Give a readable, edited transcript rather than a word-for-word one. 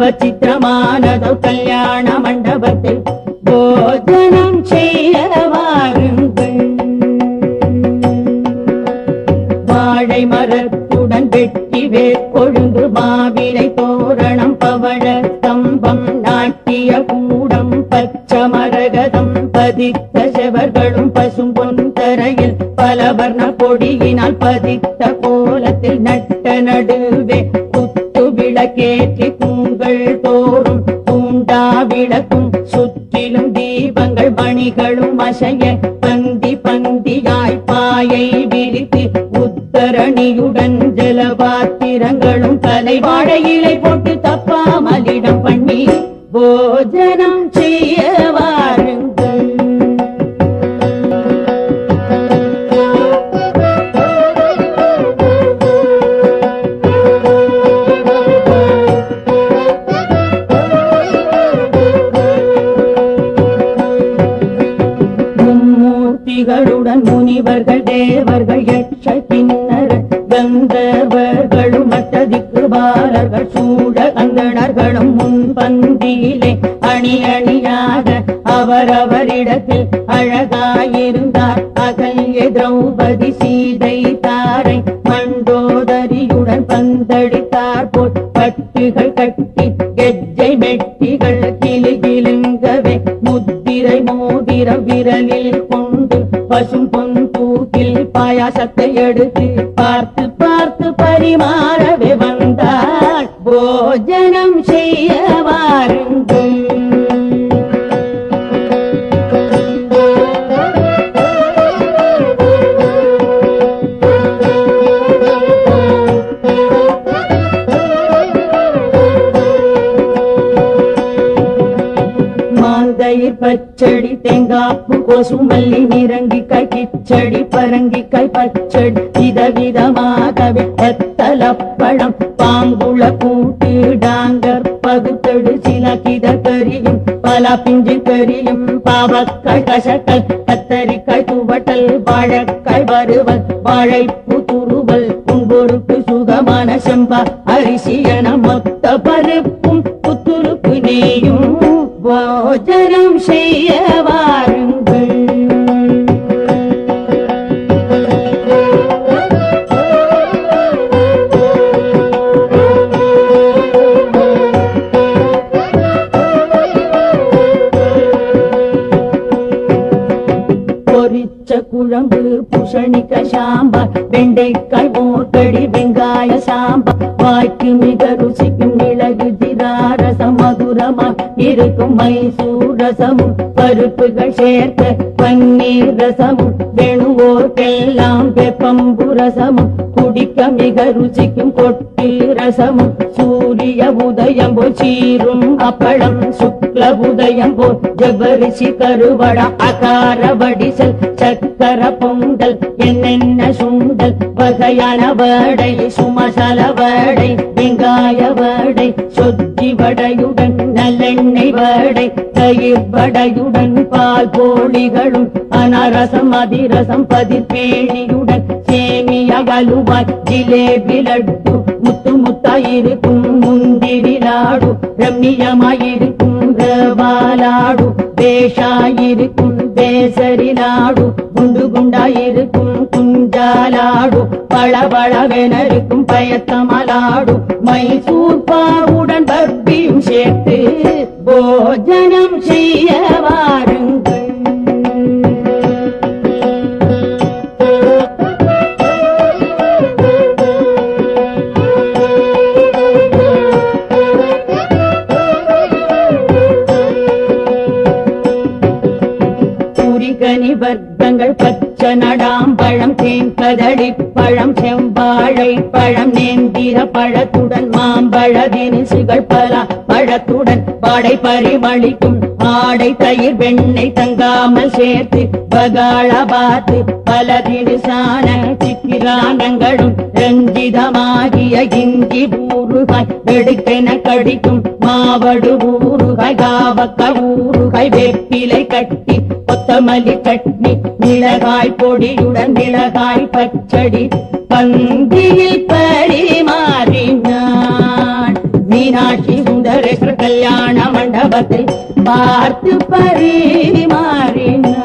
நவச்சித்திரமானதோ கல்யாண மண்டபத்தில் போஜனம் செய்ய வாருங்கள். வாழை மரத்துடன் வெட்டி வேற்கொழுந்து மாவிலை தோரணம் பவழ ஸ்தம்பம் நாட்டிய கூடம் பச்சமரகதம் பதித்த செவர்களும் பசும்பொன் தரையில் பலவர்ண கொடியினால் பதித்த கோலத்தில் நட்ட நடுவே குத்து விளக்கேற்றி தூங்கள் தோறும் தூண்டா விளக்கும் சுற்றிலும் தீபங்கள் மணிகளும் அசைய பந்தி பந்தியாய் பாயை விரித்து உத்தரணியுடன் ஜலபாத்திரங்களும் தலை வாழை இலை போட்டு தப்பாமலிடம் பண்ணி போஜனம் செய்ய வாருங்கள். மும்மூர்த்திகளுடன் முனிவர்கள் தேவர்கள் யட்ச கிண்ணர கந்தர்வர்களும் மற்றதிக்கு பாலர்கள் சூழ அந்தணர்களும் முன்பந்தியிலே அணி அணியாக அவரவரிடத்தில் அழகாயிருந்தார். அகல்ய திரௌபதி சீதை தாரை மண்டோதரியுடன் பந்தடித்தார் போல் பட்டுகள் கட்டி கெஜ்ஜை மெட்டிகள் கிளுகிழுங்கவே முத்திரை மோதிரம் விரலில் கொண்டு பசும் பொன் தூக்கில் பாயாசத்தை எடுத்து பார்த்து பார்த்து பரிமாறவே வந்தாள். போஜனம் செய்ய வாருங்கள். மாந்தயிர் பச்சடி தேங்காப்பு கோசுமல்லி நிரங்கிக்காய் கிச்சடி பரங்கிக்காய் பச்சடி விதவிதமாகவே எத்தலப்பழம் பாங்குள கூட்டு டாங்கர் பகுத்தடு சில கித கரியும் பல பிஞ்சு கரியும் பாவக்காய் கசக்கல் கத்தரிக்காய் துவட்டல் வாழைக்காய் வறுவல் வாழைப்பு துருவல் உன்பொருக்கு சுகமான செம்பா அரிசி என மொத்த பருப்பும் புத்துருக்கு நெய்யும் போஜனம் செய்ய வாருங்கள். பொரிச்ச குழம்பு பூசணிக்காய் சாம்பார் வெண்டைக்காய் மோர்கடி வெங்காய சாம்பார் வாய்க்கு மிக ருசிக்கும் மிளகு ஜீராரசம் மதுரமா இருக்கும் மைசூர் ரசமும் பருப்புகள் சேர்த்த பன்னீர் ரசமும் வேணுவோர்க்கெல்லாம் வெப்பம்பு ரசமும் குடிக்க மிக ருசிக்கும் கொட்டு ரசமும் சூரிய உதயம் போல் சீரும் அப்பளம் சுக்ல உதயம் போல் ஜபரிசி கருவடா அகார வடிசல் சக்கர பொங்கல் என்னென்ன சுண்டல் வகையான வடை சுமசல வடை வெங்காய வடை சொத்தி வடையுடன் நல்லெண்ணெய் வடை தயிர் வடையுடன் பால் போளிகளும் அனரசம் அதிரசம் பதிர்பேணியுடன் சேமிய அலுவாய் ஜிலேபி லட்டு முத்து முத்தாயிருக்கும் முந்திரி லாடு ரம்மியமாயிருக்கும் ரவாலாடு பேஷாயிருக்கும் பேசரி லாடு குண்டு குண்டாயிருக்கும் குஞ்சாலாடு பளபளவெனருக்கும் பயத்தமலாடு மைசூர் பாவுடன் பர்பியும் சேர்த்து போஜனம் செய்ய வாருங்கள். கனி வர்க்கங்கள் பச்சை நடாம்பழம் தேங்கதளி பழம் செவ்வாழை பழம் நேந்திர பழத்துடன் மாம்பழ தினிசுகள் பல பழத்துடன் பாடை பரிமளிக்கும் ஆடை தயிர் வெண்ணெய் தங்காமல் சேர்த்து பகாள பாத்து பல தினுசான சிக்கிரானங்களும் ரஞ்சிதமாகிய இஞ்சி ஊறுகாய் வெடுக்கென கடிக்கும் மாவடு ஊறுகாய் காவக்க ஊறுகாய் வேப்பிலை கட்டி கொத்தமல்லி சட்னி மிளகாய் பொடியுடன் மிளகாய் பச்சடி பந்தியில் பரிமாறினான். மீனாட்சி சுந்தரேஸ்வரர் கல்யாண மண்டபத்தில் பார்த்து பரிமாறினார்.